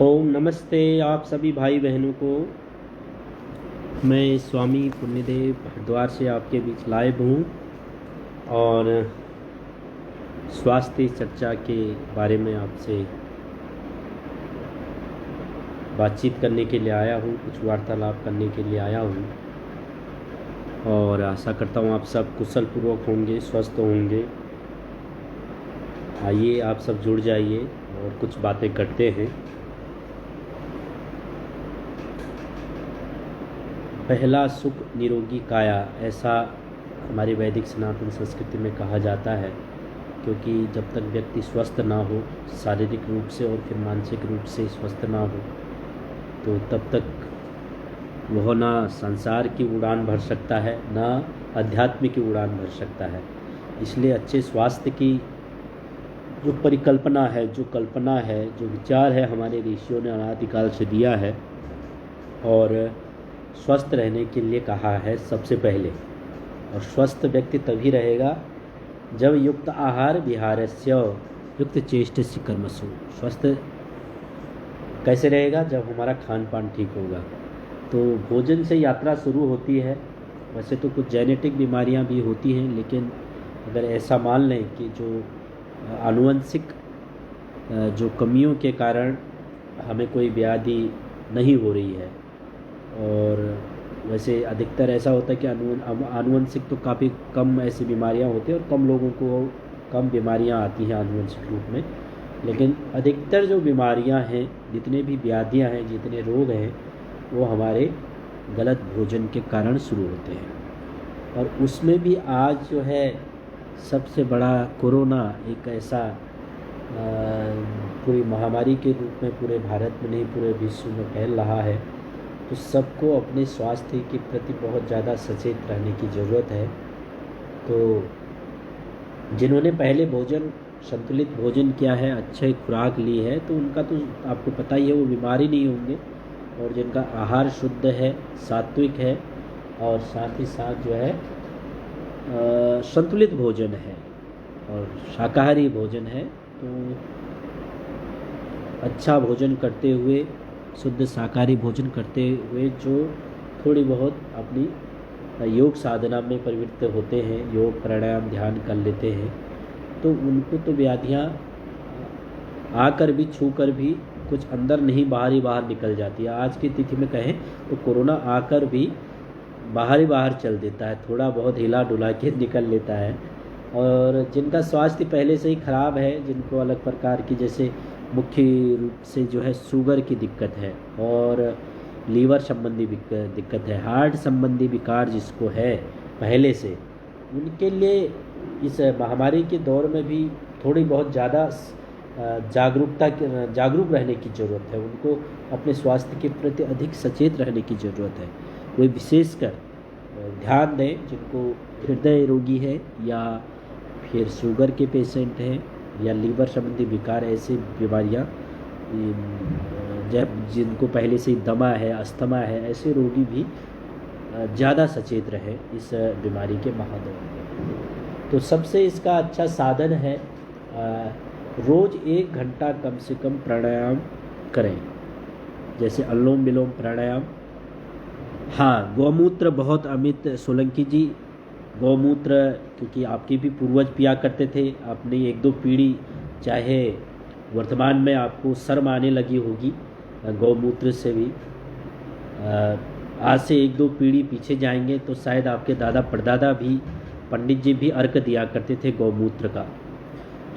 ओम नमस्ते आप सभी भाई बहनों को। मैं स्वामी पुण्यदेव हरिद्वार से आपके बीच लाइव हूँ और स्वास्थ्य चर्चा के बारे में आपसे बातचीत करने के लिए आया हूँ, कुछ वार्तालाप करने के लिए आया हूँ और आशा करता हूँ आप सब कुशल पूर्वक होंगे, स्वस्थ होंगे। आइए आप सब जुड़ जाइए और कुछ बातें करते हैं। पहला सुख निरोगी काया, ऐसा हमारी वैदिक सनातन संस्कृति में कहा जाता है, क्योंकि जब तक व्यक्ति स्वस्थ ना हो, शारीरिक रूप से और फिर मानसिक रूप से स्वस्थ ना हो, तो तब तक वह ना संसार की उड़ान भर सकता है, ना अध्यात्म की उड़ान भर सकता है। इसलिए अच्छे स्वास्थ्य की जो परिकल्पना है, जो कल्पना है, जो विचार है, हमारे ऋषियों ने अनादिकाल से दिया है और स्वस्थ रहने के लिए कहा है सबसे पहले। और स्वस्थ व्यक्ति तभी रहेगा जब युक्त आहार विहारस्य युक्त चेष्टस्य कर्मसु। स्वस्थ कैसे रहेगा? जब हमारा खान पान ठीक होगा। तो भोजन से यात्रा शुरू होती है। वैसे तो कुछ जेनेटिक बीमारियां भी होती हैं, लेकिन अगर ऐसा मान लें कि जो आनुवंशिक जो कमियों के कारण हमें कोई व्याधि नहीं हो रही है, और वैसे अधिकतर ऐसा होता है कि आनुवंशिक तो काफ़ी कम ऐसी बीमारियां होती हैं और कम लोगों को कम बीमारियां आती हैं आनुवंशिक रूप में, लेकिन अधिकतर जो बीमारियां हैं, जितने भी व्याधियां हैं, जितने रोग हैं, वो हमारे गलत भोजन के कारण शुरू होते हैं। और उसमें भी आज जो है सबसे बड़ा कोरोना एक ऐसा पूरी महामारी के रूप में पूरे भारत में नहीं पूरे विश्व में फैल रहा है। तो सबको अपने स्वास्थ्य के प्रति बहुत ज़्यादा सचेत रहने की ज़रूरत है। तो जिन्होंने पहले भोजन संतुलित भोजन किया है, अच्छे खुराक ली है, तो उनका तो आपको पता ही है वो बीमार ही नहीं होंगे। और जिनका आहार शुद्ध है, सात्विक है और साथ ही साथ जो है संतुलित भोजन है और शाकाहारी भोजन है, तो अच्छा भोजन करते हुए, शुद्ध शाकाहारी भोजन करते हुए जो थोड़ी बहुत अपनी योग साधना में प्रवृत्त होते हैं, योग प्राणायाम ध्यान कर लेते हैं, तो उनको तो व्याधियाँ आकर भी, छू कर भी कुछ अंदर नहीं बाहर ही बाहर निकल जाती है। आज की तिथि में कहें तो कोरोना आकर भी बाहर ही बाहर चल देता है, थोड़ा बहुत हिला डुला के निकल लेता है। और जिनका स्वास्थ्य पहले से ही खराब है, जिनको अलग प्रकार की जैसे मुख्य रूप से जो है शुगर की दिक्कत है और लीवर संबंधी दिक्कत है, हार्ट संबंधी विकार जिसको है पहले से, उनके लिए इस महामारी के दौर में भी थोड़ी बहुत ज़्यादा जागरूक रहने की ज़रूरत है। उनको अपने स्वास्थ्य के प्रति अधिक सचेत रहने की ज़रूरत है। वे विशेषकर ध्यान दें जिनको हृदय रोगी है या फिर शुगर के पेशेंट हैं या लीवर संबंधी विकार, ऐसी बीमारियां, जब जिनको पहले से ही दमा है, अस्थमा है, ऐसे रोगी भी ज़्यादा सचेत रहे इस बीमारी के महादौर में। तो सबसे इसका अच्छा साधन है रोज़ 1 घंटा कम से कम प्राणायाम करें, जैसे अनुलोम विलोम प्राणायाम। हाँ, गौमूत्र बहुत, अमित सोलंकी जी, गौमूत्र क्योंकि आपके भी पूर्वज पिया करते थे, आपने 1-2 पीढ़ी, चाहे वर्तमान में आपको शर्म आने लगी होगी गौमूत्र से भी, आज से 1-2 पीढ़ी पीछे जाएंगे तो शायद आपके दादा परदादा भी, पंडित जी भी अर्घ दिया करते थे गौमूत्र का।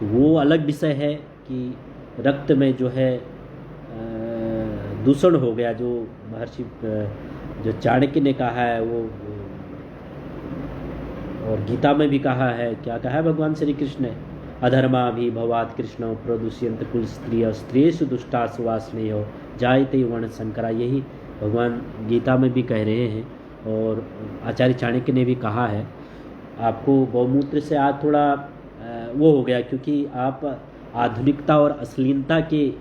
तो वो अलग विषय है कि रक्त में जो है दूषण हो गया, जो महर्षि जो चाणक्य ने कहा है वो, और गीता में भी कहा है, क्या कहा है भगवान श्री कृष्ण ने, अधर्मा भी भवात कृष्ण प्रदूष्यंत कुल स्त्रिय स्त्रीषु दुष्टा सुवासनेय जायते वर्ण संकरा, यही भगवान गीता में भी कह रहे हैं और आचार्य चाणक्य ने भी कहा है। आपको गौमूत्र से आज थोड़ा वो हो गया, क्योंकि आप आधुनिकता और अश्लीलता के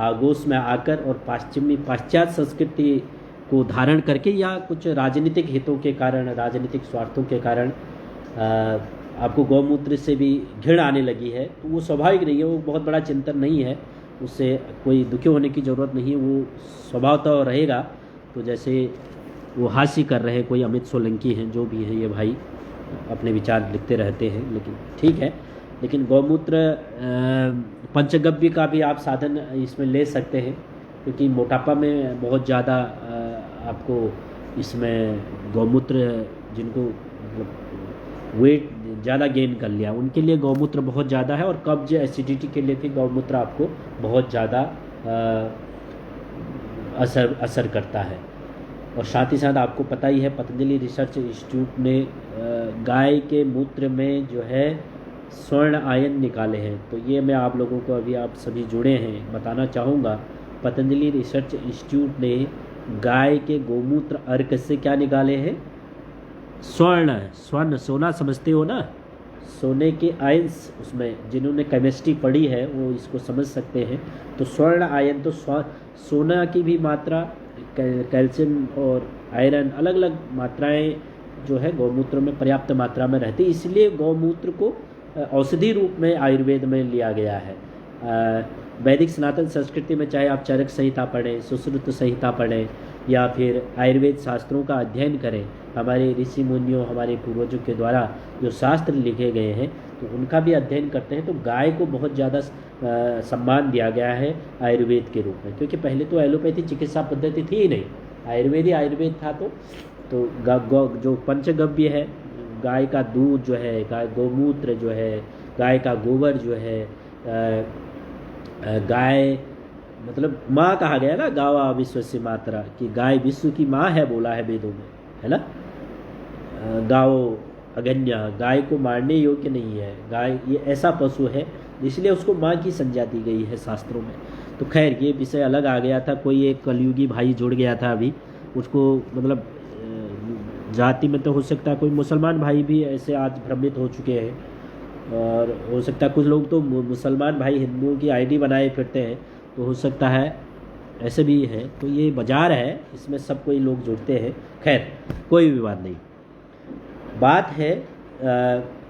आगोश में आकर और पाश्चात्य संस्कृति को धारण करके या कुछ राजनीतिक हितों के कारण, राजनीतिक स्वार्थों के कारण आपको गौमूत्र से भी घृणा आने लगी है। तो वो स्वाभाविक नहीं है, वो बहुत बड़ा चिंतन नहीं है। उससे कोई दुखी होने की ज़रूरत नहीं है, वो स्वभावतः रहेगा। तो जैसे वो हास्य कर रहे हैं, कोई अमित सोलंकी हैं, जो भी है ये भाई अपने विचार लिखते रहते हैं, लेकिन ठीक है। लेकिन गौमूत्र पंचगव्य का भी आप साधन इसमें ले सकते हैं, क्योंकि मोटापा में बहुत ज़्यादा आपको इसमें गौमूत्र, जिनको मतलब वेट ज़्यादा गेन कर लिया उनके लिए गौमूत्र बहुत ज़्यादा है, और कब्ज एसिडिटी के लिए भी गौमूत्र आपको बहुत ज़्यादा असर करता है। और साथ ही साथ आपको पता ही है, पतंजलि रिसर्च इंस्टीट्यूट ने गाय के मूत्र में जो है स्वर्ण आयन निकाले हैं। तो ये मैं आप लोगों को, अभी आप सभी जुड़े हैं, बताना चाहूँगा, पतंजलि रिसर्च इंस्टीट्यूट ने गाय के गोमूत्र अर्क से क्या निकाले हैं? स्वर्ण, सोना समझते हो ना, सोने के आयंस, उसमें जिन्होंने केमिस्ट्री पढ़ी है वो इसको समझ सकते हैं। तो स्वर्ण आयन तो सोना की भी मात्रा, कैल्शियम और आयरन, अलग अलग मात्राएं जो है गौमूत्र में पर्याप्त मात्रा में रहती है, इसलिए गौमूत्र को औषधि रूप में आयुर्वेद में लिया गया है। वैदिक सनातन संस्कृति में चाहे आप चरक संहिता पढ़ें, सुश्रुत संहिता पढ़ें, या फिर आयुर्वेद शास्त्रों का अध्ययन करें, हमारे ऋषि मुनियों, हमारे पूर्वजों के द्वारा जो शास्त्र लिखे गए हैं तो उनका भी अध्ययन करते हैं, तो गाय को बहुत ज़्यादा सम्मान दिया गया है आयुर्वेद के रूप में। क्योंकि पहले तो एलोपैथी चिकित्सा पद्धति थी ही नहीं, आयुर्वेद ही आयुर्वेद था। तो जो पंचगव्य है, गाय का दूध जो है, गाय गोमूत्र जो है, गाय का गोबर जो है, गाय मतलब माँ कहा गया ना, गावा विश्व से मात्रा, कि गाय विश्व की माँ है, बोला है वेदों में, है ना। गाओ अगन्य, गाय को मारने योग्य नहीं है, गाय ये ऐसा पशु है इसलिए उसको माँ की संज्ञा दी गई है शास्त्रों में। तो खैर ये विषय अलग आ गया था, कोई एक कलयुगी भाई जुड़ गया था अभी, उसको मतलब जाति में तो हो सकता है कोई मुसलमान भाई भी ऐसे आज भ्रमित हो चुके हैं, और हो सकता है कुछ लोग तो मुसलमान भाई हिंदुओं की आईडी बनाए फिरते हैं, तो हो सकता है ऐसे भी है। तो ये बाजार है, इसमें सब कोई लोग जुड़ते हैं। खैर कोई भी बात नहीं। बात है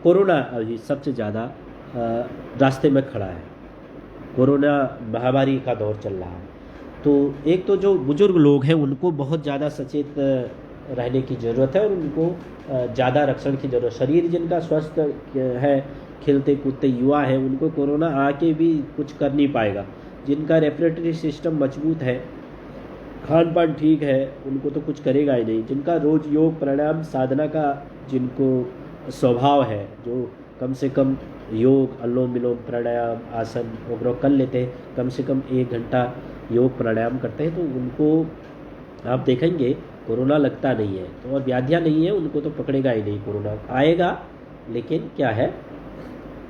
कोरोना अभी सबसे ज़्यादा रास्ते में खड़ा है, कोरोना महामारी का दौर चल रहा है। तो एक तो जो बुजुर्ग लोग हैं उनको बहुत ज़्यादा सचेत रहने की ज़रूरत है, और उनको ज़्यादा रक्षण की ज़रूरत। शरीर जिनका स्वस्थ है, खिलते कूदते युवा है, उनको कोरोना आके भी कुछ कर नहीं पाएगा। जिनका रेस्पिरेटरी सिस्टम मजबूत है, खान पान ठीक है, उनको तो कुछ करेगा ही नहीं। जिनका रोज़ योग प्राणायाम साधना का जिनको स्वभाव है, जो कम से कम योग, अनुलोम विलोम, प्राणायाम, आसन वगैरह कर लेते हैं, कम से कम 1 घंटा योग प्राणायाम करते हैं, तो उनको आप देखेंगे कोरोना लगता नहीं है। तो और व्याधियाँ नहीं है, उनको तो पकड़ेगा ही नहीं कोरोना। आएगा लेकिन क्या है,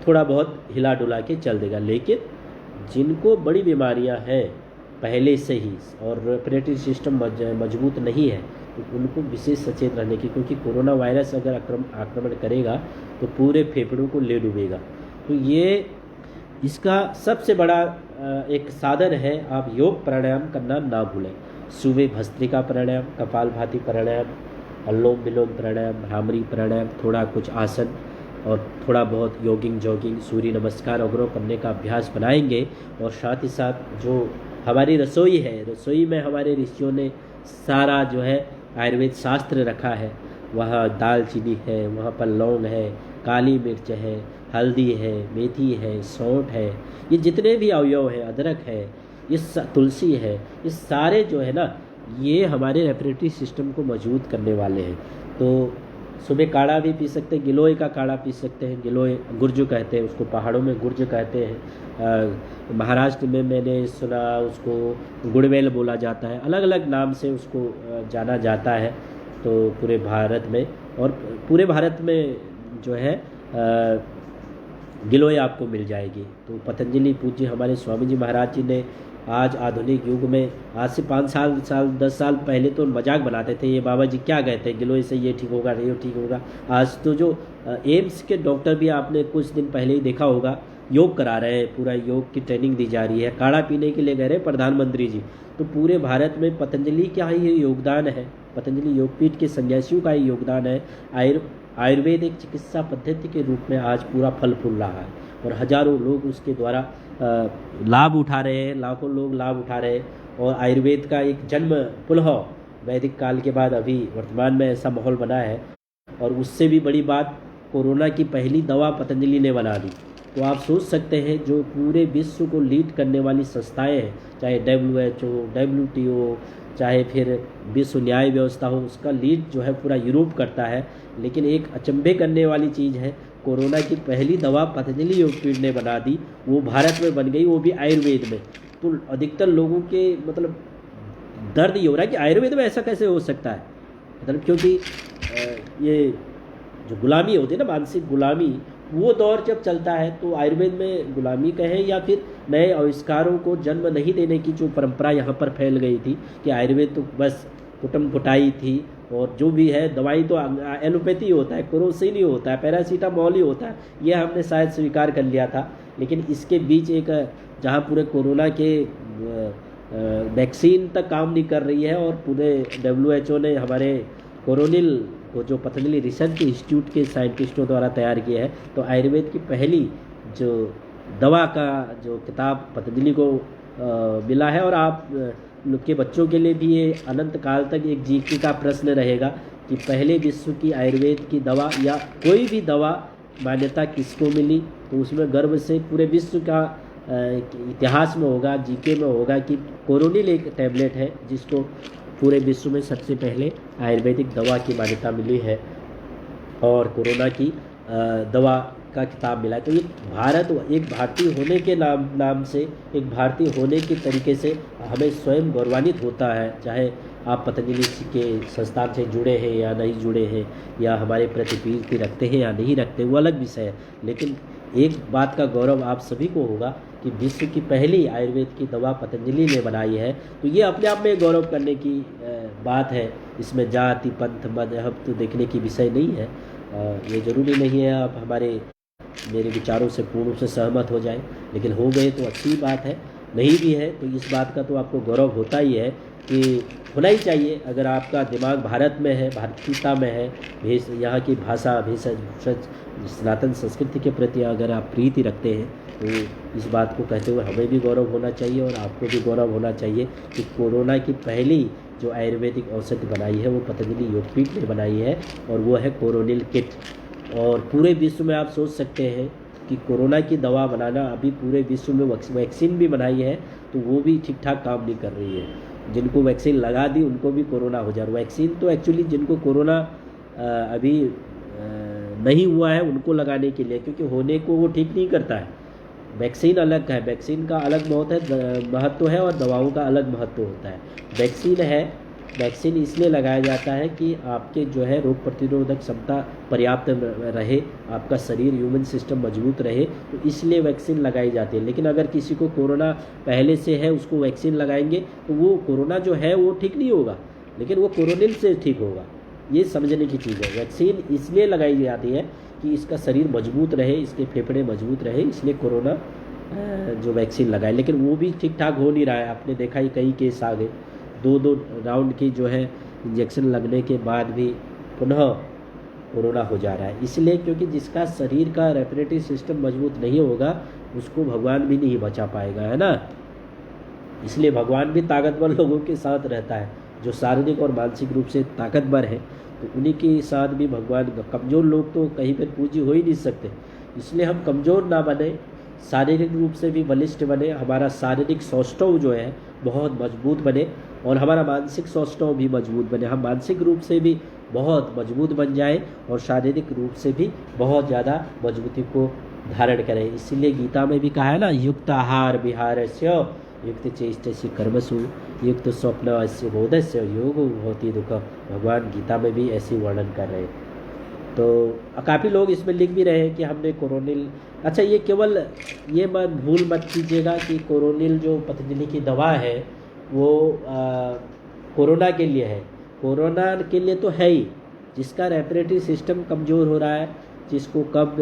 थोड़ा बहुत हिला डुला के चल देगा। लेकिन जिनको बड़ी बीमारियां हैं पहले से ही और रेस्पिरेटरी सिस्टम मजबूत नहीं है, तो उनको विशेष सचेत रहने की, क्योंकि कोरोना वायरस अगर आक्रमण करेगा तो पूरे फेफड़ों को ले डूबेगा। तो ये इसका सबसे बड़ा एक साधन है, आप योग प्राणायाम करना ना भूलें। सुबह भस्त्रिका प्राणायाम, कपालभाति प्राणायाम, अनुलोम विलोम प्राणायाम, भ्रामरी प्राणायाम, थोड़ा कुछ आसन और थोड़ा बहुत जॉगिंग, सूर्य नमस्कार वगैरह करने का अभ्यास बनाएंगे। और साथ ही साथ जो हमारी रसोई है, रसोई में हमारे ऋषियों ने सारा जो है आयुर्वेद शास्त्र रखा है। वहाँ दालचीनी है, वहाँ पर लौंग है, काली मिर्च है, हल्दी है, मेथी है, सौंठ है, ये जितने भी अवयव है, अदरक है, ये तुलसी है, ये सारे जो है ना, ये हमारे रेस्पिरेटरी सिस्टम को मजबूत करने वाले हैं। तो सुबह काढ़ा भी पी सकते हैं, गिलोय का काढ़ा पी सकते हैं। गिलोय गुर्ज कहते हैं उसको, पहाड़ों में गुर्ज कहते हैं। महाराष्ट्र में मैंने सुना उसको गुड़वेल बोला जाता है, अलग अलग नाम से उसको जाना जाता है। तो पूरे भारत में, और पूरे भारत में जो है गिलोय आपको मिल जाएगी। तो पतंजलि पूज्य हमारे स्वामी जी महाराज जी ने आज आधुनिक युग में, आज से 5 साल 10 साल पहले तो मजाक बनाते थे, ये बाबा जी क्या कहते हैं, गिलोय से ये ठीक होगा, ये ठीक होगा। आज तो जो एम्स के डॉक्टर भी आपने कुछ दिन पहले ही देखा होगा, योग करा रहे हैं, पूरा योग की ट्रेनिंग दी जा रही है। काढ़ा पीने के लिए गए रहे प्रधानमंत्री जी। तो पूरे भारत में पतंजलि का ही योगदान है, पतंजलि योगपीठ के सन्यासियों का ही योगदान है। आयुर्वेद एक चिकित्सा पद्धति के रूप में आज पूरा फल फूल रहा है। और हजारों लोग उसके द्वारा लाभ उठा रहे हैं, लाखों लोग लाभ उठा रहे हैं। और आयुर्वेद का एक जन्म पुनः वैदिक काल के बाद अभी वर्तमान में ऐसा माहौल बना है। और उससे भी बड़ी बात, कोरोना की पहली दवा पतंजलि ने बना दी। तो आप सोच सकते हैं जो पूरे विश्व को लीड करने वाली संस्थाएं हैं, चाहे WHO, WTO, चाहे फिर विश्व न्याय व्यवस्था हो, उसका लीड जो है पूरा यूरोप करता है। लेकिन एक अचंभे करने वाली चीज़ है, कोरोना की पहली दवा पतंजलि योगपीठ ने बना दी, वो भारत में बन गई, वो भी आयुर्वेद में। तो अधिकतर लोगों के मतलब दर्द ये हो रहा है कि आयुर्वेद में ऐसा कैसे हो सकता है। मतलब क्योंकि ये जो गुलामी होती है ना, मानसिक गुलामी, वो दौर जब चलता है तो आयुर्वेद में गुलामी कहें या फिर नए आविष्कारों को जन्म नहीं देने की जो परंपरा यहाँ पर फैल गई थी कि आयुर्वेद तो बस कुटम कुटाई थी, और जो भी है दवाई तो एलोपैथी होता है, क्रोसिन ही होता है, पैरासीटामोल ही होता है, ये हमने शायद स्वीकार कर लिया था। लेकिन इसके बीच एक जहाँ पूरे कोरोना के वैक्सीन तक काम नहीं कर रही है, और पूरे WHO ने हमारे कोरोनिल को जो पतंजलि रिसर्च इंस्टीट्यूट के साइंटिस्टों द्वारा तैयार किया है, तो आयुर्वेद की पहली जो दवा का जो किताब पतंजलि को मिला है। और आप लोग के बच्चों के लिए भी ये अनंत काल तक एक जीके का प्रश्न रहेगा कि पहले विश्व की आयुर्वेद की दवा या कोई भी दवा मान्यता किसको मिली। तो उसमें गर्व से पूरे विश्व का इतिहास में होगा, जीके में होगा कि कोरोनिल एक टैबलेट है जिसको पूरे विश्व में सबसे पहले आयुर्वेदिक दवा की मान्यता मिली है और कोरोना की दवा का खिताब मिला है। तो ये भारत एक भारतीय होने के नाम से, एक भारतीय होने के तरीके से हमें स्वयं गौरवान्वित होता है, चाहे आप पतंजलि के संस्थान से जुड़े हैं या नहीं जुड़े हैं, या हमारे प्रति प्रीति रखते हैं या नहीं रखते, वो अलग विषय है। लेकिन एक बात का गौरव आप सभी को होगा कि विश्व की पहली आयुर्वेद की दवा पतंजलि ने बनाई है। तो ये अपने आप में गौरव करने की बात है। इसमें जाति, पंथ, मजहब तो देखने की विषय नहीं है। ये ज़रूरी नहीं है आप मेरे विचारों से पूर्ण रूप से सहमत हो जाए, लेकिन हो गए तो अच्छी बात है, नहीं भी है तो इस बात का तो आपको गौरव होता ही है कि होना ही चाहिए। अगर आपका दिमाग भारत में है, भारतीयता में है, यहाँ की भाषा, भेषज, सनातन संस्कृति के प्रति अगर आप प्रीति रखते हैं, तो इस बात को कहते हुए हमें भी गौरव होना चाहिए और आपको भी गौरव होना चाहिए कि कोरोना की पहली जो आयुर्वेदिक औषधि बनाई है वो पतंजलि योगपीठ ने बनाई है, और वो है कोरोनिल किट। और पूरे विश्व में आप सोच सकते हैं कि कोरोना की दवा बनाना, अभी पूरे विश्व में वैक्सीन भी बनाई है तो वो भी ठीक ठाक काम नहीं कर रही है। जिनको वैक्सीन लगा दी उनको भी कोरोना हो जा रहा है। वैक्सीन तो एक्चुअली जिनको कोरोना अभी नहीं हुआ है उनको लगाने के लिए, क्योंकि होने को वो ठीक नहीं करता है। वैक्सीन अलग है, वैक्सीन का अलग महत्व है और दवाओं का अलग महत्व होता है। वैक्सीन है, वैक्सीन इसलिए लगाया जाता है कि आपके जो है रोग प्रतिरोधक क्षमता पर्याप्त रहे, आपका शरीर, ह्यूमन सिस्टम मजबूत रहे, तो इसलिए वैक्सीन लगाई जाती है। लेकिन अगर किसी को कोरोना पहले से है, उसको वैक्सीन लगाएंगे तो वो कोरोना जो है वो ठीक नहीं होगा, लेकिन वो कोरोनिल से ठीक होगा। ये समझने की चीज़ है। वैक्सीन इसलिए लगाई जाती है कि इसका शरीर मजबूत रहे, इसके फेफड़े मजबूत रहे, इसलिए कोरोना जो वैक्सीन लगाए। लेकिन वो भी ठीक ठाक हो नहीं रहा है। आपने देखा ही कई केस आ गए, 2 राउंड की जो है इंजेक्शन लगने के बाद भी पुनः कोरोना हो जा रहा है। इसलिए क्योंकि जिसका शरीर का रेस्पिरेटरी सिस्टम मजबूत नहीं होगा उसको भगवान भी नहीं बचा पाएगा, है ना। इसलिए भगवान भी ताकतवर लोगों के साथ रहता है, जो शारीरिक और मानसिक रूप से ताकतवर है, तो उन्हीं के साथ भी भगवान। कमज़ोर लोग तो कहीं पर पूज्य हो ही नहीं सकते। इसलिए हम कमज़ोर ना बने, शारीरिक रूप से भी बलिष्ठ बने, हमारा शारीरिक सौष्ठव जो है बहुत मजबूत बने और हमारा मानसिक सौष्ठव भी मजबूत बने। हम मानसिक रूप से भी बहुत मजबूत बन जाएं और शारीरिक रूप से भी बहुत ज़्यादा मजबूती को धारण करें। इसीलिए गीता में भी कहा है ना, युक्त आहार विहारस्य युक्त चेष्टस्य कर्मसु युक्त स्वप्नस्य बोधस्य योग भवति दुख। भगवान गीता में भी ऐसी वर्णन कर रहे हैं। तो काफ़ी लोग इसमें लिख भी रहे हैं कि हमने कोरोनिल, अच्छा ये केवल ये मत भूल मत कीजिएगा कि कोरोनिल जो पतंजलि की दवा है वो कोरोना के लिए है। कोरोना के लिए तो है ही, जिसका रेस्पिरेटरी सिस्टम कमज़ोर हो रहा है, जिसको कब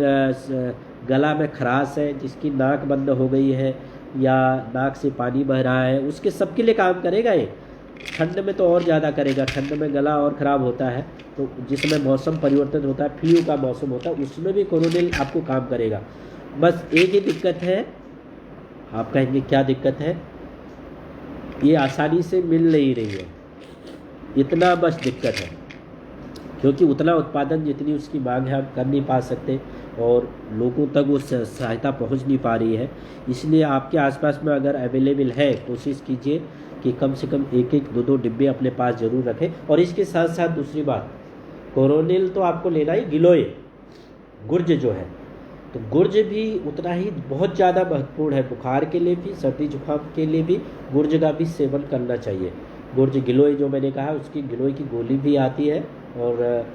गला में खराश है, जिसकी नाक बंद हो गई है या नाक से पानी बह रहा है, उसके सबके लिए काम करेगा ये। ठंड में तो और ज़्यादा करेगा, ठंड में गला और ख़राब होता है, तो जिसमें मौसम परिवर्तन होता है, फ्लू का मौसम होता है, उसमें भी कोरोनिल आपको काम करेगा। बस एक ही दिक्कत है, आप कहेंगे क्या दिक्कत है, ये आसानी से मिल नहीं रही है, इतना बस दिक्कत है। क्योंकि उतना उत्पादन जितनी उसकी मांग है हम कर नहीं पा सकते और लोगों तक वो सहायता पहुंच नहीं पा रही है। इसलिए आपके आसपास में अगर अवेलेबल है, कोशिश कीजिए कि कम से कम एक एक दो दो डिब्बे अपने पास ज़रूर रखें। और इसके साथ साथ दूसरी बात, कोरोनिल तो आपको लेना ही, गिलोय गुर्ज जो है, तो गुर्ज भी उतना ही बहुत ज़्यादा महत्वपूर्ण है, बुखार के लिए भी, सर्दी जुकाम के लिए भी गुर्ज का भी सेवन करना चाहिए। गुर्ज गिलोय जो मैंने कहा, उसकी गिलोय की गोली भी आती है और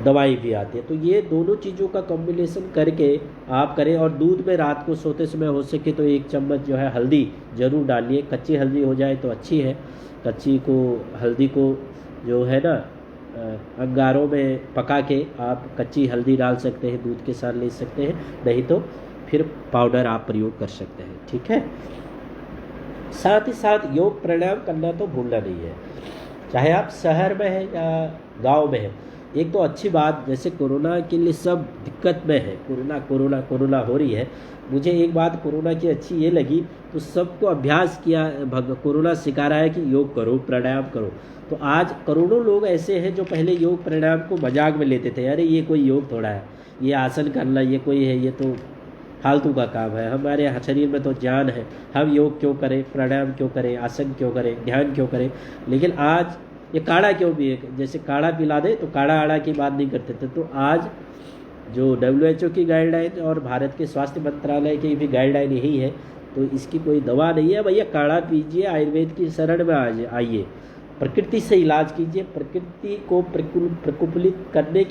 दवाई भी आती है। तो ये दोनों चीज़ों का कॉम्बिनेशन करके आप करें। और दूध में रात को सोते समय हो सके तो 1 चम्मच जो है हल्दी ज़रूर डालिए। कच्ची हल्दी हो जाए तो अच्छी है। कच्ची को हल्दी को जो है ना अंगारों में पका के आप कच्ची हल्दी डाल सकते हैं, दूध के साथ ले सकते हैं, नहीं तो फिर पाउडर आप प्रयोग कर सकते हैं। ठीक है। साथ ही साथ योग प्राणायाम करना तो भूलना नहीं है, चाहे आप शहर में हैं या गांव में हैं। एक तो अच्छी बात, जैसे कोरोना के लिए सब दिक्कत में है, कोरोना हो रही है। मुझे एक बात कोरोना की अच्छी ये लगी, तो सबको अभ्यास किया, कोरोना सिखा रहा है कि योग करो, प्राणायाम करो। तो आज करोड़ों लोग ऐसे हैं जो पहले योग प्राणायाम को मजाक में लेते थे, अरे ये कोई योग थोड़ा है, ये आसन करना ये कोई है, ये तो फालतू का काम है, हमारे शरीर में तो जान है, हम योग क्यों करें, प्राणायाम क्यों करें, आसन क्यों करें, ध्यान क्यों करें। लेकिन आज ये काढ़ा क्यों भी है, जैसे काढ़ा पिला दे तो काढ़ा आड़ा की बात नहीं करते थे। तो आज जो WHO की गाइडलाइन और भारत के स्वास्थ्य मंत्रालय की भी गाइडलाइन यही है, तो इसकी कोई दवा नहीं है भैया, काढ़ा पीजिए, आयुर्वेद की शरण में आइए, प्रकृति से इलाज कीजिए। प्रकृति को प्रकुपित करने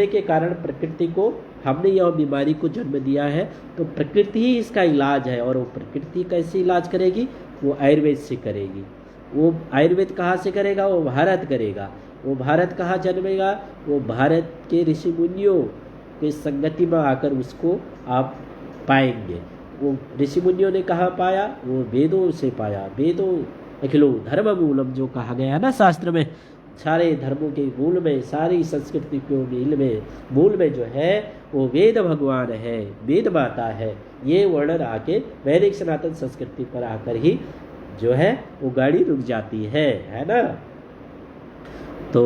के कारण प्रकृति को हमने यह बीमारी को जन्म दिया है, तो प्रकृति ही इसका इलाज है। और वो प्रकृति कैसे इलाज करेगी, वो आयुर्वेद से करेगी। वो आयुर्वेद कहाँ से करेगा, वो भारत करेगा। वो भारत कहाँ जन्मेगा, वो भारत के ऋषि मुनियों के संगति में आकर उसको आप पाएंगे। वो ऋषि मुनियों ने कहाँ पाया, वो वेदों से पाया। वेदों अखिलो धर्म मूलम जो कहा गया है ना शास्त्र में, सारे धर्मों के मूल में, सारी संस्कृति के मूल में जो है वो वेद भगवान है, वेद माता है। ये वर्णन आके वैदिक सनातन संस्कृति पर आकर ही जो है वो गाड़ी रुक जाती है ना। तो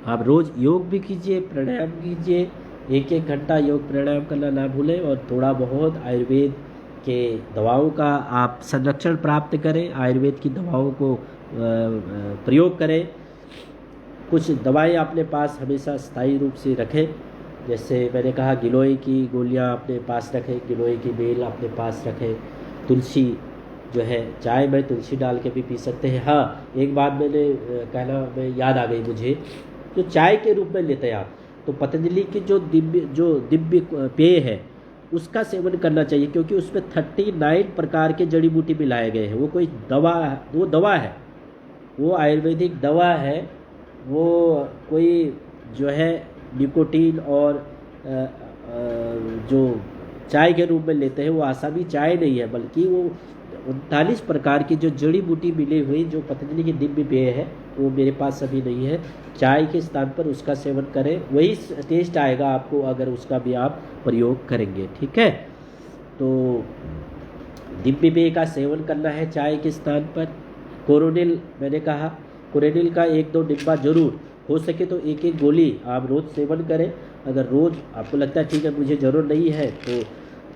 आप रोज योग भी कीजिए, प्राणायाम कीजिए, 1-1 घंटा योग प्राणायाम करना ना भूलें। और थोड़ा बहुत आयुर्वेद के दवाओं का आप संरक्षण प्राप्त करें, आयुर्वेद की दवाओं को प्रयोग करें। कुछ दवाएं अपने पास हमेशा स्थायी रूप से रखें, जैसे मैंने कहा गिलोय की गोलियां अपने पास रखें, गिलोय की बेल अपने पास रखें। तुलसी जो है, चाय में तुलसी डाल के भी पी सकते हैं। हाँ, एक बात मैंने कहना में याद आ गई मुझे, जो चाय के रूप में लेते हैं आप, तो पतंजलि की जो दिव्य पेय है उसका सेवन करना चाहिए, क्योंकि उसमें 39 प्रकार के जड़ी बूटी मिलाए गए हैं। वो कोई दवा, वो दवा है, वो आयुर्वेदिक दवा है। वो कोई जो है निकोटीन और जो चाय के रूप में लेते हैं वो आसामी चाय नहीं है, बल्कि वो 39 प्रकार की जो जड़ी बूटी मिली हुई जो पतंजलि की दिव्य पेय है, वो मेरे पास अभी नहीं है। चाय के स्थान पर उसका सेवन करें, वही टेस्ट आएगा आपको अगर उसका भी आप प्रयोग करेंगे। ठीक है। तो दिव्य पेय का सेवन करना है चाय के स्थान पर। कोरोनिल मैंने कहा, कोरोनिल का 1-2 डिब्बा जरूर, हो सके तो 1-1 गोली आप रोज़ सेवन करें। अगर रोज़ आपको लगता है ठीक है मुझे ज़रूरत नहीं है, तो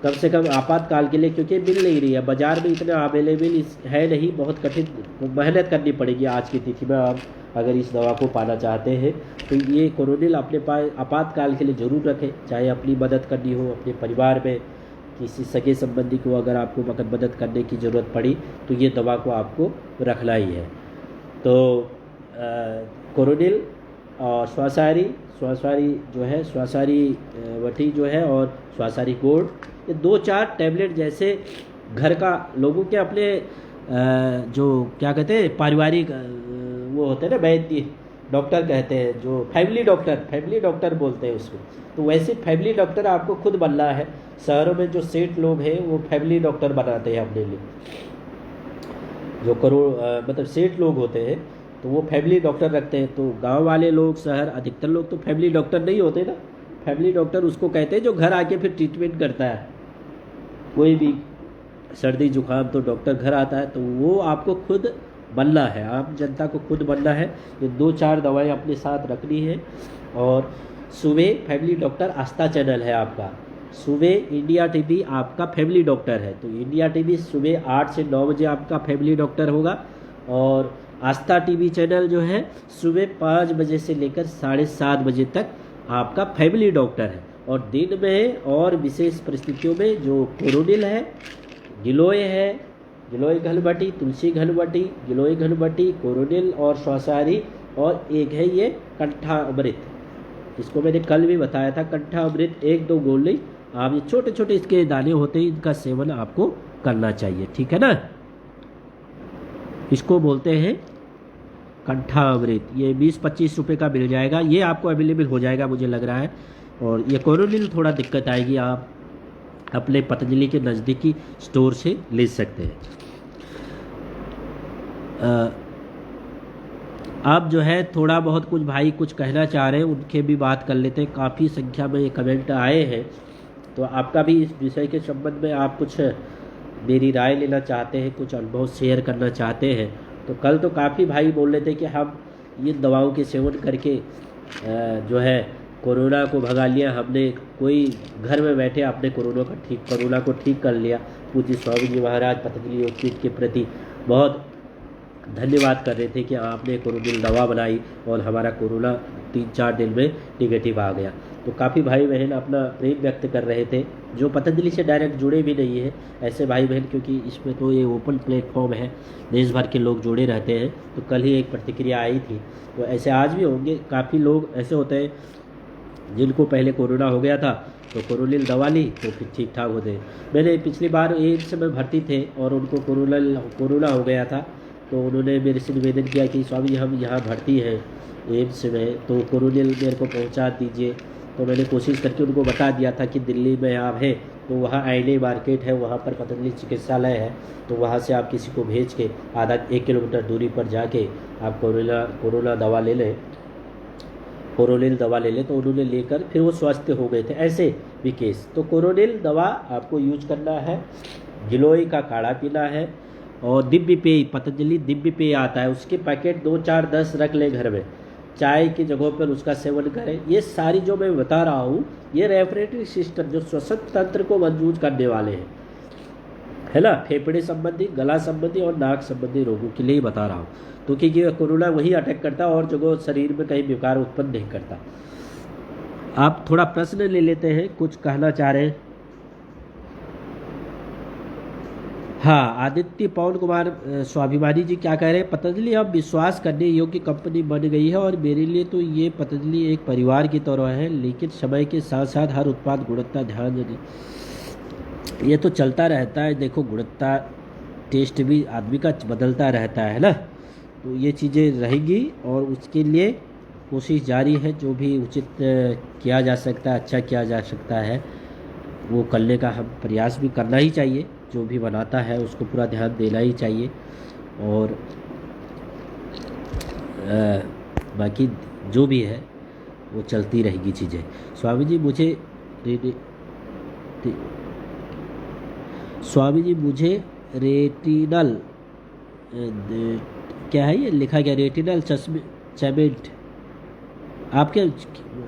कम से कम आपातकाल के लिए, क्योंकि मिल नहीं रही है बाज़ार में, इतना अवेलेबल है नहीं, बहुत कठिन मेहनत करनी पड़ेगी आज की तिथि में आप अगर इस दवा को पाना चाहते हैं। तो ये कोरोनिल अपने पास आपातकाल के लिए ज़रूर रखें, चाहे अपनी मदद करनी हो, अपने परिवार में किसी सगे संबंधी को अगर आपको मदद करने की ज़रूरत पड़ी तो ये दवा को आपको रखना ही है। तो कोरोनिल और श्वासारी जो है, श्वासारी वटी जो है और श्वासारी गोल्ड, ये 2-4 टैबलेट जैसे घर का लोगों के अपने जो क्या कहते हैं पारिवारिक वो होते हैं ना, वैद्य डॉक्टर कहते हैं, जो फैमिली डॉक्टर बोलते हैं उसको। तो वैसे फैमिली डॉक्टर आपको खुद बनना है। शहरों में जो सेठ लोग हैं वो फैमिली डॉक्टर बनाते हैं अपने लिए, जो मतलब सेठ लोग होते हैं तो वो फैमिली डॉक्टर रखते हैं। तो गांव वाले लोग, शहर अधिकतर लोग तो फैमिली डॉक्टर नहीं होते ना, फैमिली डॉक्टर उसको कहते हैं जो घर आके फिर ट्रीटमेंट करता है। कोई भी सर्दी जुकाम तो डॉक्टर घर आता है, तो वो आपको खुद बनना है, आम जनता को खुद बनना है। ये 2-4 दवाएं अपने साथ रखनी है। और सुबह फैमिली डॉक्टर आस्था चैनल है आपका, सुबह इंडिया टीवी आपका फैमिली डॉक्टर है, तो इंडिया टीवी सुबह 8 से 9 बजे आपका फैमिली डॉक्टर होगा। और आस्था टीवी चैनल जो है सुबह 5 बजे से लेकर 7:30 बजे तक आपका फैमिली डॉक्टर है। और दिन में और विशेष परिस्थितियों में जो कोरोनिल है, गिलोय है, गिलोय घनबटी, तुलसी घनबटी, गिलोय घनबटी, कोरोनिल और श्वासाहारी, और एक है ये कंठा अमृत, इसको मैंने कल भी बताया था। कंठा अमृत 1-2 गोली आप, ये छोटे छोटे इसके दाने होते हैं, इनका सेवन आपको करना चाहिए, ठीक है ना। इसको बोलते हैं कंठा अमृत। ये 20-25 रुपये का मिल जाएगा, ये आपको अवेलेबल हो जाएगा मुझे लग रहा है। और ये कोरोनिल थोड़ा दिक्कत आएगी, आप अपने पतंजलि के नज़दीकी स्टोर से ले सकते हैं। अब जो है थोड़ा बहुत कुछ भाई कुछ कहना चाह रहे हैं, उनके भी बात कर लेते हैं। काफ़ी संख्या में कमेंट आए हैं, तो आपका भी इस विषय के संबंध में आप कुछ मेरी राय लेना चाहते हैं, कुछ अनुभव शेयर करना चाहते हैं। तो कल तो काफ़ी भाई बोल रहे थे कि हम ये दवाओं के सेवन करके जो है कोरोना को भगा लिया हमने, कोई घर में बैठे आपने कोरोना को ठीक कर लिया। पूज्य स्वामी जी महाराज पतंजलि योगपीठ के प्रति बहुत धन्यवाद कर रहे थे कि आपने कोरोनिल दवा बनाई और हमारा कोरोना 3-4 दिन में निगेटिव आ गया। तो काफ़ी भाई बहन अपना प्रेम व्यक्त कर रहे थे, जो पतंजलि से डायरेक्ट जुड़े भी नहीं हैं ऐसे भाई बहन, क्योंकि इसमें तो ये ओपन प्लेटफॉर्म है, देश भर के लोग जुड़े रहते हैं। तो कल ही एक प्रतिक्रिया आई थी, तो ऐसे आज भी होंगे। काफ़ी लोग ऐसे होते हैं जिनको पहले कोरोना हो गया था तो कोरोनिल दवा ली तो फिर ठीक ठाक होते हैं। मैंने पिछली बार एम्स में भर्ती थे और उनको कोरोना हो गया था, तो उन्होंने मेरे से निवेदन किया कि स्वामी जी हम यहाँ भर्ती हैं एम्स में, तो कोरोनिल मेरे को पहुँचा दीजिए। तो मैंने कोशिश करके उनको बता दिया था कि दिल्ली में आप हैं तो वहाँ आईडी मार्केट है, वहाँ पर पतंजलि चिकित्सालय है, तो वहाँ से आप किसी को भेज के 1 किलोमीटर दूरी पर जाके आप कोरोना दवा ले लें, कोरोनिल दवा ले लें। तो उन्होंने लेकर फिर वो स्वस्थ हो गए थे, ऐसे भी केस। तो कोरोनिल दवा आपको यूज करना है, गिलोय का काढ़ा पीना है, और दिव्य पेय, पतंजलि दिव्य पेय आता है, उसके पैकेट 2-4-10 रख लें घर में, चाय की जगहों पर उसका सेवन करें। ये सारी जो मैं बता रहा हूँ ये रेफ्रिजरेटरी सिस्टम जो श्वसन तंत्र को मजबूत करने वाले हैं, है ना, फेफड़े संबंधी, गला संबंधी और नाक संबंधी रोगों के लिए ही बता रहा हूँ। तो क्योंकि कोरोना वही अटैक करता और जगह शरीर में कहीं विकार उत्पन्न नहीं करता। आप थोड़ा प्रश्न ले लेते हैं, कुछ कहना चाह रहे हैं। हाँ, आदित्य पवन कुमार स्वाभिमानी जी क्या कह रहे हैं, पतंजलि अब विश्वास करने योग्य कंपनी बन गई है और मेरे लिए तो ये पतंजलि एक परिवार की तरह है, लेकिन समय के साथ साथ हर उत्पाद गुणवत्ता ध्यान देने, ये तो चलता रहता है। देखो गुणवत्ता टेस्ट भी आदमी का बदलता रहता है ना, तो ये चीज़ें रहेंगी और उसके लिए कोशिश जारी है। जो भी उचित किया जा सकता है, अच्छा किया जा सकता है, वो करने का हम प्रयास भी करना ही चाहिए। जो भी बनाता है उसको पूरा ध्यान देना ही चाहिए। और बाकी जो भी है वो चलती रहेगी चीज़ें। स्वामी जी मुझे रेटिनल क्या है, ये लिखा गया रेटिनल चमेट, आपके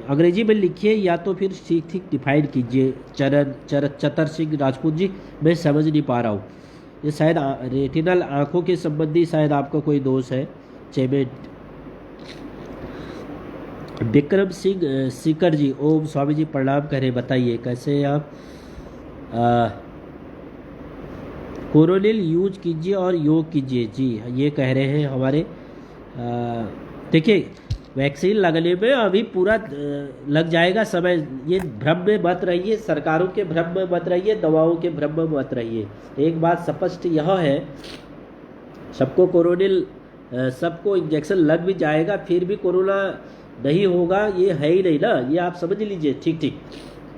अंग्रेजी में लिखिए या तो फिर ठीक डिफाइन कीजिए। चतर सिंह राजपूत जी, मैं समझ नहीं पा रहा हूँ। ये शायद रेटिनल आँखों के संबंधी शायद आपका कोई दोष है। चेमेट विक्रम सिंह सीकर जी, ओम स्वामी जी प्रणाम करें, बताइए कैसे आप। कोरोनिल यूज कीजिए और योग कीजिए जी, ये कह रहे हैं हमारे। देखिए वैक्सीन लगने में अभी पूरा लग जाएगा समय, ये भ्रम में मत रहिए, सरकारों के भ्रम में मत रहिए, दवाओं के भ्रम में मत रहिए। एक बात स्पष्ट यह है, सबको कोरोनिल सबको इंजेक्शन लग भी जाएगा फिर भी कोरोना नहीं होगा, ये है ही नहीं ना, ये आप समझ लीजिए। ठीक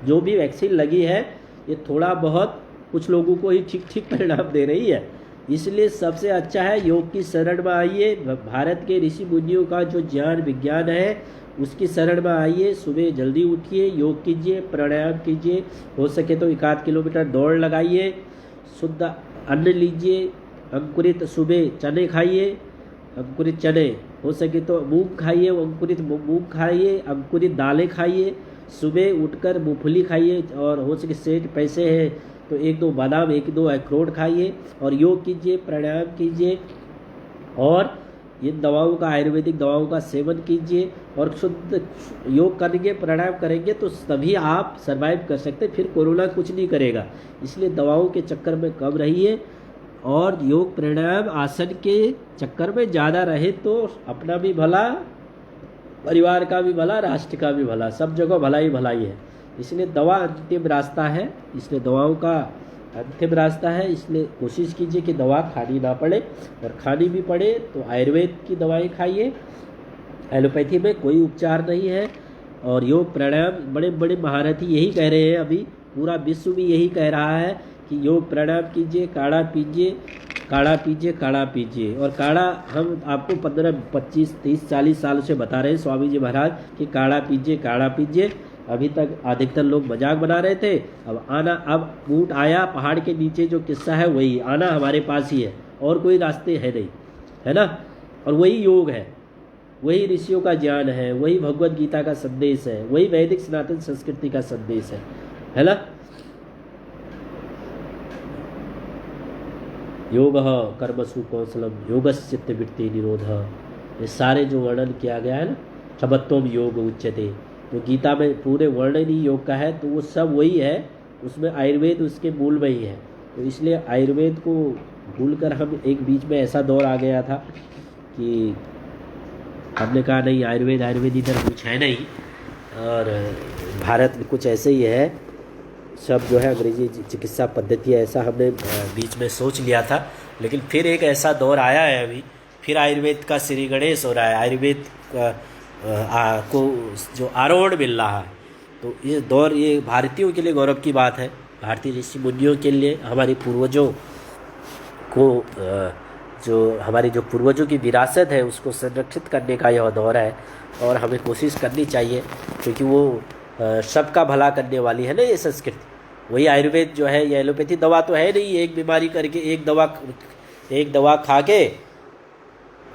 जो भी वैक्सीन लगी है ये थोड़ा बहुत कुछ लोगों को ही ठीक परिणाम दे रही है। इसलिए सबसे अच्छा है योग की शरण में आइए। भारत के ऋषि मुनियों का जो ज्ञान विज्ञान है उसकी शरण में आइए, सुबह जल्दी उठिए, योग कीजिए, प्राणायाम कीजिए, हो सके तो 1 किलोमीटर दौड़ लगाइए, शुद्ध अन्न लीजिए, अंकुरित सुबह चने खाइए, अंकुरित चने, हो सके तो मूंग खाइए, अंकुरित मूंग खाइए, अंकुरित दालें खाइए, सुबह उठकर मूंगफली खाइए, और हो सके सेठ पैसे हैं तो 1-2 बादाम, 1-2 अखरोट खाइए, और योग कीजिए, प्राणायाम कीजिए, और इन दवाओं का, आयुर्वेदिक दवाओं का सेवन कीजिए, और शुद्ध योग करेंगे, प्राणायाम करेंगे तो तभी आप सर्वाइव कर सकते, फिर कोरोना कुछ नहीं करेगा। इसलिए दवाओं के चक्कर में कम रहिए, और योग प्राणायाम आसन के चक्कर में ज़्यादा रहे तो अपना भी भला, परिवार का भी भला, राष्ट्र का भी भला, सब जगह भलाई भलाई है। इसलिए दवा अंतिम रास्ता है, इसलिए दवाओं का अंतिम रास्ता है। इसलिए कोशिश कीजिए कि दवा खानी ना पड़े, और खानी भी पड़े तो आयुर्वेद की दवाई खाइए। एलोपैथी में कोई उपचार नहीं है, और योग प्राणायाम बड़े बड़े महारथी यही कह रहे हैं, अभी पूरा विश्व भी यही कह रहा है कि योग प्राणायाम कीजिए, काढ़ा पीजिए, काढ़ा पीजिए, काढ़ा पीजिए। और काढ़ा हम आपको 15, 25, 30, 40 साल से बता रहे हैं स्वामी जी महाराज कि काढ़ा पीजिए, काढ़ा पीजिए। अभी तक अधिकतर लोग मजाक बना रहे थे, अब ऊँट आया पहाड़ के नीचे, जो किस्सा है वही आना हमारे पास ही है, और कोई रास्ते है नहीं, है ना। और वही योग है, वही ऋषियों का ज्ञान है, वही भगवत गीता का संदेश है, वही वैदिक सनातन संस्कृति का संदेश है ना। योग कर्मसु कौशलम योगस्य चित्तवृत्ति निरोध, ये सारे जो वर्णन किया गया है ना, छबत्तोम योग उच्यते, जो गीता में पूरे वर्णन ही योग का है, तो वो सब वही है, उसमें आयुर्वेद उसके मूल में ही है। तो इसलिए आयुर्वेद को भूलकर हम एक बीच में ऐसा दौर आ गया था कि हमने कहा नहीं, आयुर्वेद इधर कुछ है नहीं, और भारत में कुछ ऐसे ही है, सब जो है अंग्रेजी चिकित्सा पद्धति है, ऐसा हमने बीच में सोच लिया था। लेकिन फिर एक ऐसा दौर आया है अभी, फिर आयुर्वेद का श्री गणेश हो रहा है, आयुर्वेद को जो आरोहण मिल रहा है। तो ये दौर, ये भारतीयों के लिए गौरव की बात है, भारतीय ऋषि मुनियों के लिए, हमारे पूर्वजों को, जो हमारी जो पूर्वजों की विरासत है उसको संरक्षित करने का यह दौर है, और हमें कोशिश करनी चाहिए, क्योंकि वो सबका भला करने वाली है ना ये संस्कृति। वही आयुर्वेद जो है, ये एलोपैथी दवा तो है नहीं, एक बीमारी करके एक दवा खा के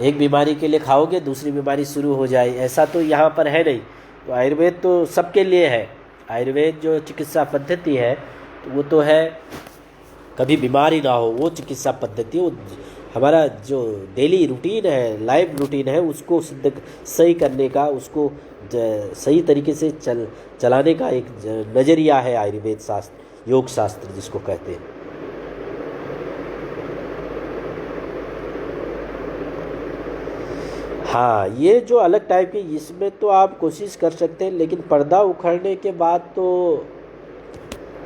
एक बीमारी के लिए खाओगे दूसरी बीमारी शुरू हो जाए, ऐसा तो यहाँ पर है नहीं। तो आयुर्वेद तो सबके लिए है, आयुर्वेद जो चिकित्सा पद्धति है तो वो तो है कभी बीमारी ना हो, वो चिकित्सा पद्धति, वो हमारा जो डेली रूटीन है, लाइफ रूटीन है, उसको सही करने का, उसको सही तरीके से चलाने का एक नज़रिया है आयुर्वेद शास्त्र, योग शास्त्र जिसको कहते हैं। हाँ, ये जो अलग टाइप की, इसमें तो आप कोशिश कर सकते हैं, लेकिन पर्दा उखड़ने के बाद तो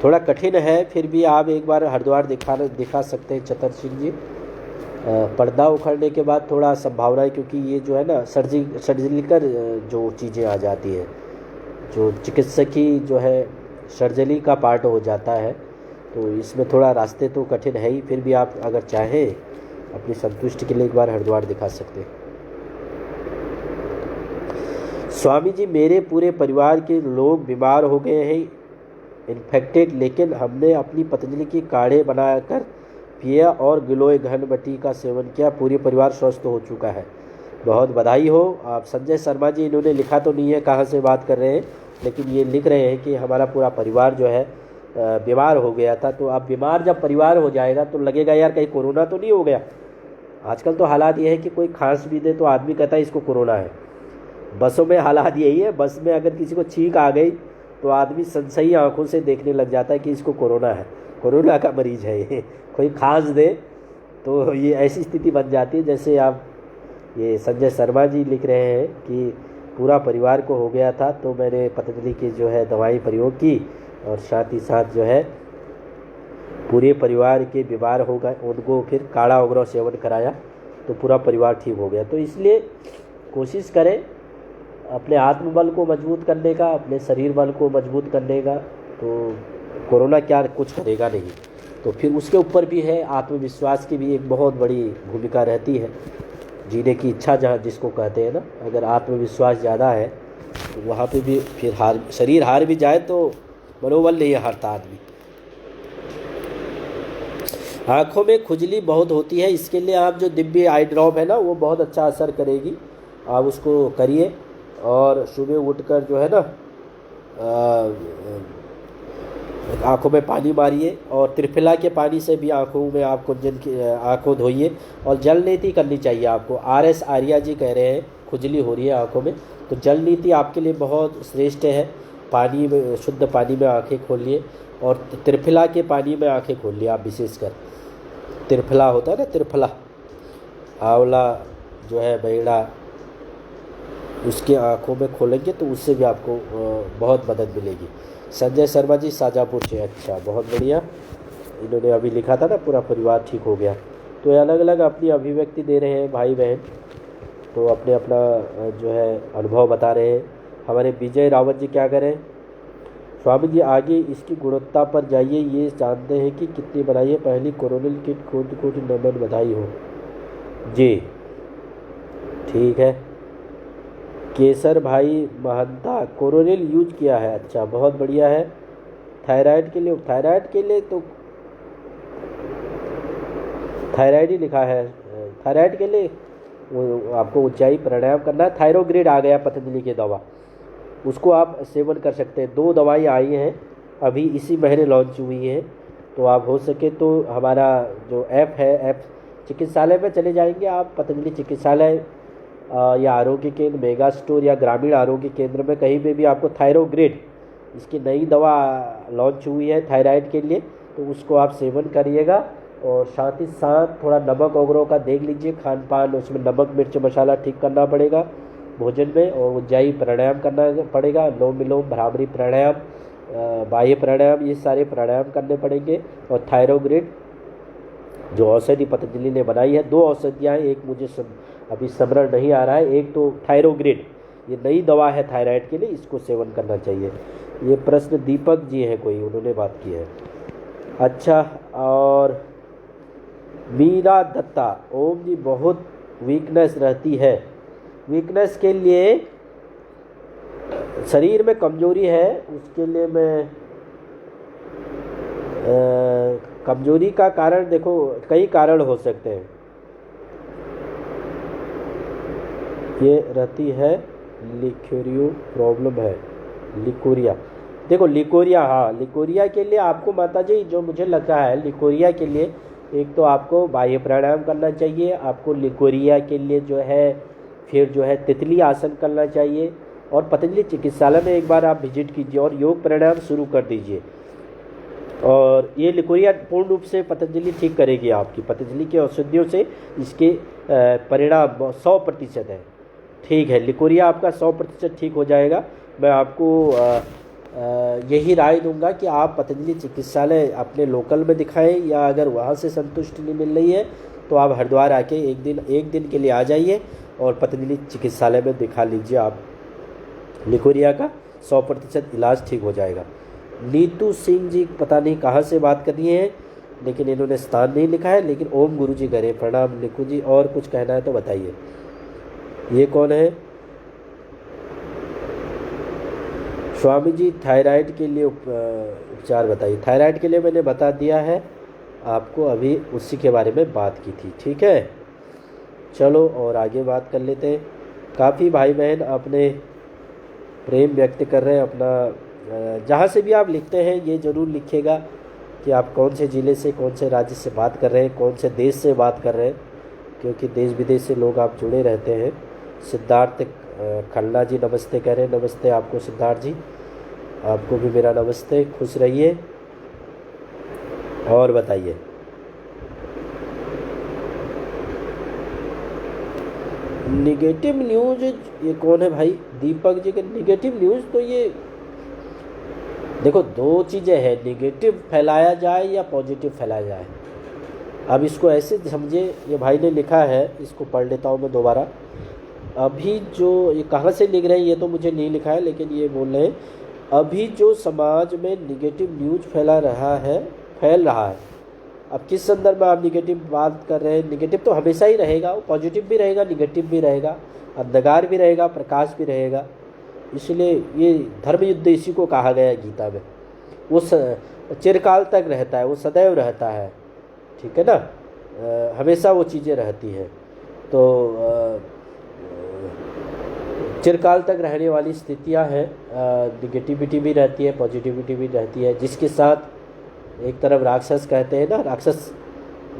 थोड़ा कठिन है। फिर भी आप एक बार हरिद्वार दिखा सकते हैं चतर सिंह जी। पर्दा उखड़ने के बाद थोड़ा संभावना है, क्योंकि ये जो है ना सर्जिकल जो चीज़ें आ जाती हैं, जो चिकित्सकीय जो है सर्जरी का पार्ट हो जाता है, तो इसमें थोड़ा रास्ते तो कठिन है ही। फिर भी आप अगर चाहें अपनी संतुष्टि के लिए एक बार हरिद्वार दिखा सकते हैं। स्वामी जी, मेरे पूरे परिवार के लोग बीमार हो गए हैं, इन्फेक्टेड, लेकिन हमने अपनी पतंजलि की काढ़े बनाकर पिया और गिलोय घनबटी का सेवन किया, पूरे परिवार स्वस्थ हो चुका है। बहुत बधाई हो। आप संजय शर्मा जी, इन्होंने लिखा तो नहीं है कहाँ से बात कर रहे हैं, लेकिन ये लिख रहे हैं कि हमारा पूरा परिवार जो है बीमार हो गया था। तो अब बीमार जब परिवार हो जाएगा तो लगेगा यार कहीं कोरोना तो नहीं हो गया। आजकल तो हालात ये है कि कोई खांस भी दे तो आदमी कहता है इसको कोरोना है। बसों में हालात यही है, बस में अगर किसी को छींक आ गई तो आदमी संशयी आंखों से देखने लग जाता है कि इसको कोरोना है, कोरोना का मरीज है ये। कोई खांस दे तो ये ऐसी स्थिति बन जाती है। जैसे आप ये संजय शर्मा जी लिख रहे हैं कि पूरा परिवार को हो गया था, तो मैंने पतंजलि की जो है दवाई प्रयोग की, और साथ ही साथ जो है पूरे परिवार के बीमार हो गए, उनको फिर काढ़ा वगैरह सेवन कराया तो पूरा परिवार ठीक हो गया। तो इसलिए कोशिश करें अपने आत्मबल को मजबूत करने का, अपने शरीर बल को मजबूत करने का, तो कोरोना क्या कुछ करेगा नहीं। तो फिर उसके ऊपर भी है आत्मविश्वास की भी एक बहुत बड़ी भूमिका रहती है, जीने की इच्छा जहाँ जिसको कहते हैं ना। अगर आत्मविश्वास ज़्यादा है तो वहाँ पे भी फिर शरीर हार भी जाए तो मनोबल नहीं हारता आदमी। आँखों में खुजली बहुत होती है, इसके लिए आप जो दिव्य आई ड्रॉप है ना वो बहुत अच्छा असर करेगी, आप उसको करिए। और सुबह उठकर जो है ना आँखों में पानी मारिए और त्रिफला के पानी से भी आँखों में आप कुंजन की आँखों धोइए। और जल नीति करनी चाहिए आपको। RS आर्या जी कह रहे हैं खुजली हो रही है आँखों में, तो जल नीति आपके लिए बहुत श्रेष्ठ है। पानी में, शुद्ध पानी में आँखें खोलिए और त्रिफला के पानी में आँखें खोलिए आप। विशेषकर त्रिफला होता है ना, त्रिफला आंवला जो है बेड़ा, उसके आँखों में खोलेंगे तो उससे भी आपको बहुत मदद मिलेगी। संजय शर्मा जी शाजापुर से, अच्छा बहुत बढ़िया। इन्होंने अभी लिखा था ना पूरा परिवार ठीक हो गया। तो अलग अलग अपनी अभिव्यक्ति दे रहे हैं भाई बहन, तो अपने अपना जो है अनुभव बता रहे हैं। हमारे विजय रावत जी क्या करें, स्वामी जी आगे इसकी गुणवत्ता पर जाइए, ये जानते हैं कि कितनी बनाई है। पहली कोरोनिल किट कोटि नमन बधाई हो जी। ठीक है केसर भाई महंता, कोरोनिल यूज किया है, अच्छा बहुत बढ़िया है। थायराइड के लिए तो थायराइड ही लिखा है। थायराइड के लिए वो आपको ऊंचाई प्राणायाम करना है। थायरोग्रिड आ गया पतंजलि की दवा, उसको आप सेवन कर सकते हैं। 2 दवाई आई हैं अभी इसी महीने लॉन्च हुई है, तो आप हो सके तो हमारा जो ऐप है, ऐप चिकित्सालय में चले जाएंगे आप, पतंजलि चिकित्सालय या आरोग्य केंद्र, मेगा स्टोर या ग्रामीण आरोग्य केंद्र में कहीं पे भी आपको थायरोग्रिड, इसकी नई दवा लॉन्च हुई है थायराइड के लिए, तो उसको आप सेवन करिएगा। और साथ ही साथ थोड़ा नमक वगैरह का देख लीजिए, खान पान उसमें नमक मिर्च मसाला ठीक करना पड़ेगा भोजन में। और ऊंचाई प्राणायाम करना पड़ेगा, अनुलोम विलोम, भ्रामरी प्राणायाम, बाह्य प्राणायाम, ये सारे प्राणायाम करने पड़ेंगे। और थायरोग्रिड जो औषधि पतंजलि ने बनाई है, 2 औषधियाँ हैं, एक मुझे अभी स्मरण नहीं आ रहा है, एक तो थायरोग्रिड, ये नई दवा है थायराइड के लिए, इसको सेवन करना चाहिए। ये प्रश्न दीपक जी हैं कोई, उन्होंने बात की है। अच्छा, और मीरा दत्ता, ओम जी बहुत वीकनेस रहती है, वीकनेस के लिए शरीर में कमजोरी है, उसके लिए मैं कमजोरी का कारण देखो कई कारण हो सकते हैं। ये रहती है लिकोरियो प्रॉब्लम है, लिकोरिया, देखो लिकोरिया, हाँ लिकोरिया के लिए आपको माता जी जो मुझे लगता है, लिकोरिया के लिए एक तो आपको बाह्य प्राणायाम करना चाहिए, आपको लिकोरिया के लिए जो है फिर जो है तितली आसन करना चाहिए। और पतंजलि चिकित्सालय में एक बार आप विजिट कीजिए और योग प्राणायाम शुरू कर दीजिए। और ये लिकोरिया पूर्ण रूप से पतंजलि ठीक करेगी आपकी, पतंजलि के औषधियों से इसके परिणाम 100% है। ठीक है, लिकोरिया आपका 100% ठीक हो जाएगा। मैं आपको यही राय दूंगा कि आप पतंजलि चिकित्सालय अपने लोकल में दिखाएं, या अगर वहाँ से संतुष्टि नहीं मिल रही है तो आप हरिद्वार आके एक दिन के लिए आ जाइए और पतंजलि चिकित्सालय में दिखा लीजिए। आप लिकोरिया का 100% इलाज ठीक हो जाएगा। नीतू सिंह जी पता नहीं कहाँ से बात कर रही हैं, लेकिन इन्होंने स्थान नहीं लिखा है, लेकिन ओम गुरु जी करें, प्रणाम नीतू जी। और कुछ कहना है तो बताइए। ये कौन है? स्वामी जी थायराइड के लिए उपचार बताइए। थायराइड के लिए मैंने बता दिया है आपको, अभी उसी के बारे में बात की थी। ठीक है, चलो और आगे बात कर लेते हैं। काफ़ी भाई बहन अपने प्रेम व्यक्त कर रहे हैं अपना। जहाँ से भी आप लिखते हैं ये ज़रूर लिखिएगा कि आप कौन से ज़िले से, कौन से राज्य से बात कर रहे हैं, कौन से देश से बात कर रहे हैं, क्योंकि देश विदेश से लोग आप जुड़े रहते हैं। सिद्धार्थ खन्ना जी नमस्ते कह रहे हैं। नमस्ते आपको सिद्धार्थ जी, आपको भी मेरा नमस्ते, खुश रहिए। और बताइए। निगेटिव न्यूज़, ये कौन है भाई? दीपक जी के निगेटिव न्यूज़, तो ये देखो 2 चीज़ें हैं, निगेटिव फैलाया जाए या पॉजिटिव फैलाया जाए। अब इसको ऐसे समझे, ये भाई ने लिखा है, इसको पढ़ लेता हूँ मैं दोबारा। अभी जो ये कहाँ से लिख रहे हैं ये तो मुझे नहीं लिखा है, लेकिन ये बोल रहे हैं अभी जो समाज में निगेटिव न्यूज़ फैल रहा है। अब किस संदर्भ में आप निगेटिव बात कर रहे हैं? निगेटिव तो हमेशा ही रहेगा, वो पॉजिटिव भी रहेगा, निगेटिव भी रहेगा, अंधकार भी रहेगा, प्रकाश भी रहेगा। इसलिए ये धर्म युद्ध इसी को कहा गया है गीता में। वो चिरकाल तक रहता है, वो सदैव रहता है, ठीक है ना। हमेशा वो चीज़ें रहती हैं, तो चिरकाल तक रहने वाली स्थितियां हैं। निगेटिविटी भी रहती है, पॉजिटिविटी भी रहती है, जिसके साथ एक तरफ राक्षस कहते हैं ना,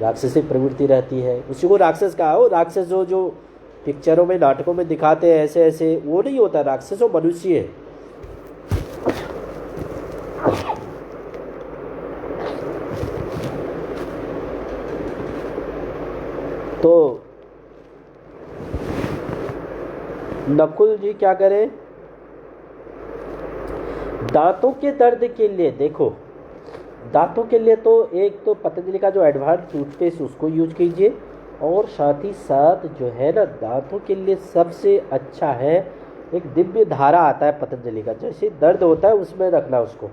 राक्षसी प्रवृत्ति रहती है, उसी को राक्षस कहा हो। राक्षस जो पिक्चरों में, नाटकों में दिखाते हैं ऐसे ऐसे, वो नहीं होता। राक्षस वो मनुष्य है। तो नकुल जी क्या करें, दांतों के दर्द के लिए देखो, दांतों के लिए तो एक तो पतंजलि का जो एडवांस टूथपेस्ट उसको यूज कीजिए, और साथ ही साथ जो है ना, दांतों के लिए सबसे अच्छा है एक दिव्य धारा आता है पतंजलि का, जैसे दर्द होता है उसमें रखना उसको।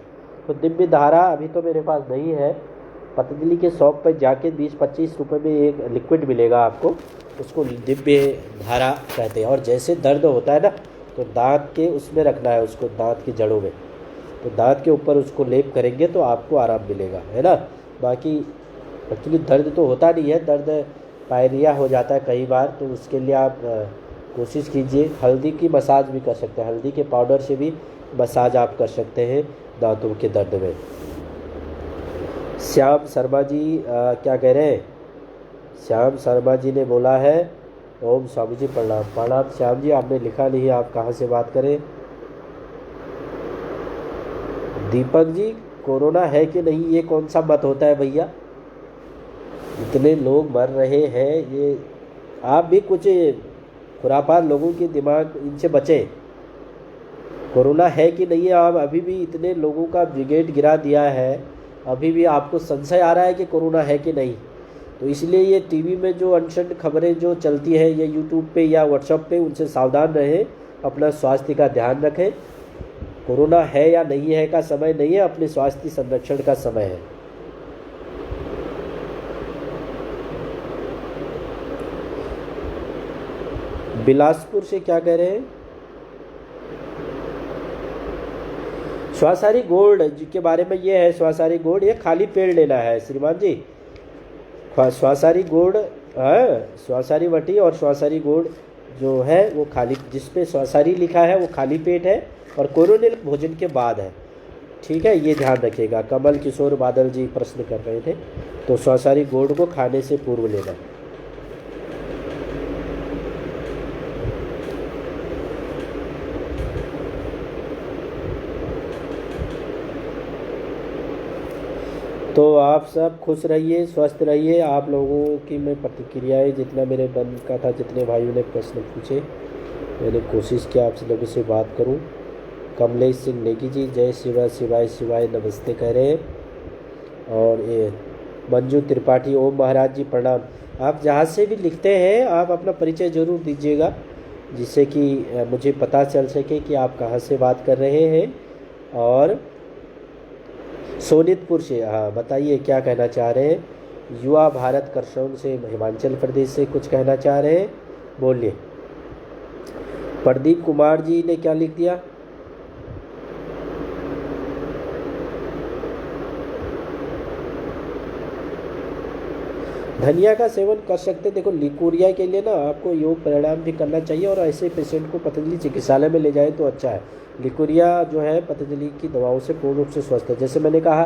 तो दिव्य धारा अभी तो मेरे पास नहीं है, पतंजलि के शॉप पर जाके 20-25 रुपए में एक लिक्विड मिलेगा आपको, उसको दिव्य धारा कहते हैं। और जैसे दर्द होता है ना, तो दांत के उसमें रखना है उसको, दांत की जड़ों में, तो दांत के ऊपर उसको लेप करेंगे तो आपको आराम मिलेगा, है ना। बाकी एक्चुअली दर्द तो होता नहीं है, दर्द पायरिया हो जाता है कई बार, तो उसके लिए आप कोशिश कीजिए। हल्दी की मसाज भी कर सकते हैं, हल्दी के पाउडर से भी मसाज आप कर सकते हैं दांतों के दर्द में। श्याम शर्मा जी क्या कह रहे हैं, श्याम शर्मा जी ने बोला है ओम स्वामी जी प्रणाम। प्रणाम श्याम जी, आपने लिखा नहीं है आप कहाँ से बात करें। दीपक जी, कोरोना है कि नहीं ये कौन सा मत होता है भैया, इतने लोग मर रहे हैं, ये आप भी कुछ खुरापात लोगों के दिमाग, इनसे बचें। कोरोना है कि नहीं है, आप अभी भी इतने लोगों का ब्रिगेड गिरा दिया है, अभी भी आपको संशय आ रहा है कि कोरोना है कि नहीं। तो इसलिए ये टीवी में जो अनशन खबरें जो चलती है, या यूट्यूब पे या व्हाट्सएप पे, उनसे सावधान रहें, अपना स्वास्थ्य का ध्यान रखें। कोरोना है या नहीं है का समय नहीं है, अपने स्वास्थ्य संरक्षण का समय है। बिलासपुर से क्या कह रहे हैं, स्वासारी गोल्ड के बारे में ये है, स्वासारी गोल्ड ये खाली पेड़ लेना है श्रीमान जी। स्वासारी गोल्ड, स्वासारी वटी और स्वासारी गोल्ड जो है वो खाली, जिसपे स्वासारी लिखा है वो खाली पेट है, और कोरोनिल भोजन के बाद है, ठीक है, ये ध्यान रखिएगा। कमल किशोर बादल जी प्रश्न कर रहे थे, तो स्वासारी गोल्ड को खाने से पूर्व लेना। तो आप सब खुश रहिए, स्वस्थ रहिए। आप लोगों की मैं प्रतिक्रियाएं जितना मेरे मन का था, जितने भाइयों ने प्रश्न पूछे, मैंने कोशिश किया आपसे लोगों से बात करूं। कमलेश सिंह नेगी जी, जय शिवाय शिवाय शिवाय नमस्ते कह रहे हैं। और ये मंजू त्रिपाठी, ओम महाराज जी प्रणाम। आप जहाँ से भी लिखते हैं आप अपना परिचय ज़रूर दीजिएगा, जिससे कि मुझे पता चल सके कि आप कहाँ से बात कर रहे हैं। और सोनितपुर से, हाँ बताइए क्या कहना चाह रहे हैं। युवा भारत करसोग से, हिमाचल प्रदेश से कुछ कहना चाह रहे हैं, बोलिए। प्रदीप कुमार जी ने क्या लिख दिया, धनिया का सेवन कर सकते। देखो लिकोरिया के लिए ना आपको योग प्राणायाम भी करना चाहिए, और ऐसे पेशेंट को पतंजलि चिकित्सालय में ले जाए तो अच्छा है। लिकोरिया जो है पतंजलि की दवाओं से पूर्ण रूप से स्वस्थ है। जैसे मैंने कहा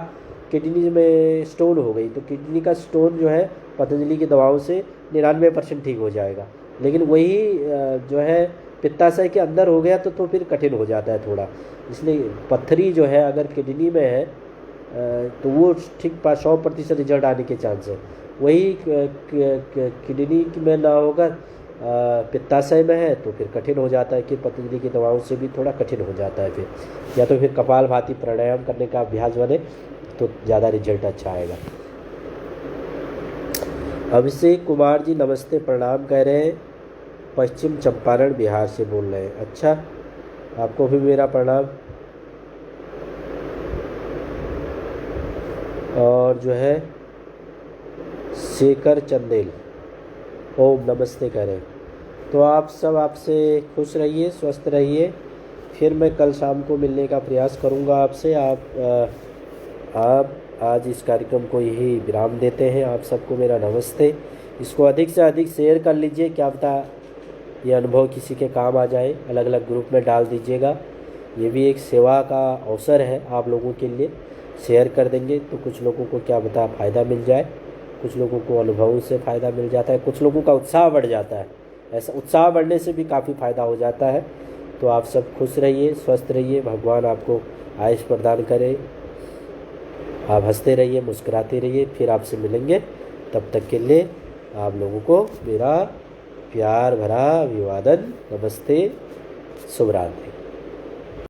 किडनी में स्टोन हो गई, तो किडनी का स्टोन जो है पतंजलि की दवाओं से 99% ठीक हो जाएगा। लेकिन वही जो है पित्ताशय के अंदर हो गया तो फिर कठिन हो जाता है थोड़ा। इसलिए पत्थरी जो है अगर किडनी में है तो वो ठीक 100% रिजल्ट आने के चांस है। वही किडनी में ना होगा, पित्ताशय में है तो फिर कठिन हो जाता है कि पतंजलि की दवाओं से भी थोड़ा कठिन हो जाता है फिर। या तो फिर कपालभाति प्राणायाम करने का अभ्यास बने तो ज़्यादा रिजल्ट अच्छा आएगा। अभिषेक कुमार जी नमस्ते प्रणाम कह रहे हैं, पश्चिम चंपारण बिहार से बोल रहे हैं। अच्छा, आपको भी मेरा प्रणाम। और जो है शेखर चंदेल ओम नमस्ते करें। तो आप सब आपसे खुश रहिए, स्वस्थ रहिए, फिर मैं कल शाम को मिलने का प्रयास करूँगा आपसे। आप आज इस कार्यक्रम को यही विराम देते हैं। आप सबको मेरा नमस्ते। इसको अधिक से अधिक शेयर कर लीजिए, क्या पता ये अनुभव किसी के काम आ जाए। अलग अलग ग्रुप में डाल दीजिएगा। ये भी एक सेवा का अवसर है आप लोगों के लिए। शेयर कर देंगे तो कुछ लोगों को क्या पता फ़ायदा मिल जाए, कुछ लोगों को अनुभवों से फ़ायदा मिल जाता है, कुछ लोगों का उत्साह बढ़ जाता है। ऐसा उत्साह बढ़ने से भी काफ़ी फ़ायदा हो जाता है। तो आप सब खुश रहिए, स्वस्थ रहिए, भगवान आपको आयुष प्रदान करे। आप हंसते रहिए, मुस्कुराते रहिए। फिर आपसे मिलेंगे, तब तक के लिए आप लोगों को मेरा प्यार भरा अभिवादन। नमस्ते, शुभ रात्रि।